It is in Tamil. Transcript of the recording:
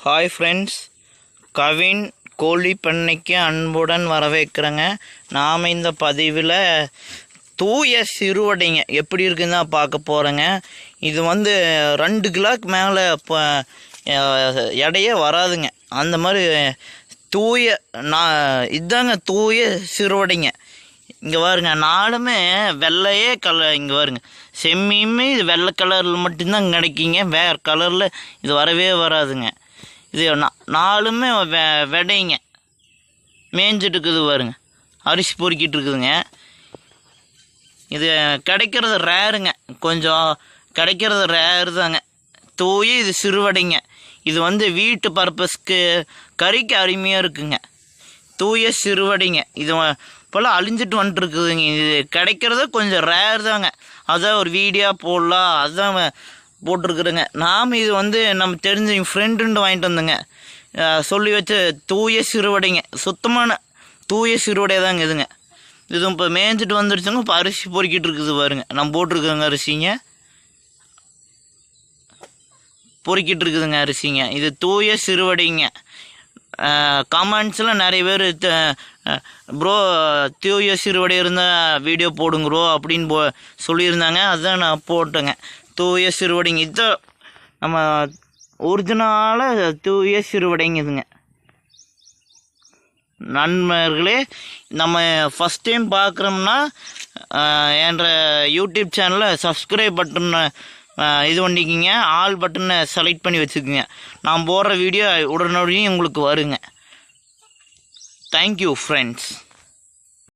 ஹாய் ஃப்ரெண்ட்ஸ், கவின் கோழி பண்ணைக்கு அன்புடன் வரவேற்கிறேங்க. நாம் இந்த பதிவில் தூய சிறுவடைங்க எப்படி இருக்குன்னு தான் பார்க்க போகிறேங்க. இது 2 கிலோக்கு மேலே இப்போ எடையே வராதுங்க. அந்த மாதிரி தூய இதுதாங்க தூய சிறுவடைங்க. இங்கே பாருங்க, நாலுமே வெள்ளையே கலர். இங்கே பாருங்க, செம்மியுமே இது வெள்ளை கலரில் மட்டும்தான் கிடைக்குங்க. வேறு கலரில் இது வரவே வராதுங்க. இது நாலுமே விடைங்க மேய்ஞ்சிட்டு இருக்குது பாருங்க, அரிசி பொறுக்கிட்டு இருக்குதுங்க. இது கிடைக்கிறது ரேருங்க, கொஞ்சம் கிடைக்கிறது ரேரு தாங்க. தூய இது சிறுவடைங்க. இது வீட்டு பர்பஸ்க்கு கறிக்கு அருமையாக இருக்குங்க. தூய சிறுவடைங்க. இது இப்போல்லாம் அழிஞ்சிட்டு வந்துட்டுருக்குதுங்க. இது கிடைக்கிறது கொஞ்சம் ரேர் தாங்க. அதான் ஒரு வீடியோ போடலாம், அதுதான் போட்டிருக்குறேங்க. நாம் இது நம்ம தெரிஞ்ச என் ஃப்ரெண்டுன்ட்டு வாங்கிட்டு வந்தேங்க. சொல்லி வச்சு தூய சிறுவடைங்க, சுத்தமான தூய சிறுவடை தாங்க இதுங்க. இது இப்போ மேய்ஞ்சிட்டு வந்துடுச்சுங்க. இப்போ அரிசி பொறுக்கிட்டு இருக்குது பாருங்க, நம்ம போட்டிருக்கோங்க அரிசிங்க, பொறுக்கிட்டு இருக்குதுங்க அரிசிங்க. இது தூய சிறுவடைங்க. கமெண்ட்ஸில் நிறைய பேர் ப்ரோ தூய சிறுவடை இருந்தால் வீடியோ போடுங்கிறோ அப்படின்னு சொல்லியிருந்தாங்க. அதுதான் நான் போட்டேங்க. தூய சிறுவடைங்க இது நம்ம ஒரிஜினலாக தூய சிறுவடைங்குதுங்க. நண்பர்களே, நம்ம ஃபஸ்ட் டைம் பார்க்குறோம்னா என்ற யூடியூப் சேனலை சப்ஸ்கிரைப் பட்டனை இது பண்ணிக்கிங்க, ஆல் பட்டனை செலக்ட் பண்ணி வச்சுக்கோங்க. நான் போடுற வீடியோ உடனடியும் உங்களுக்கு வருங்க. Thank you friends.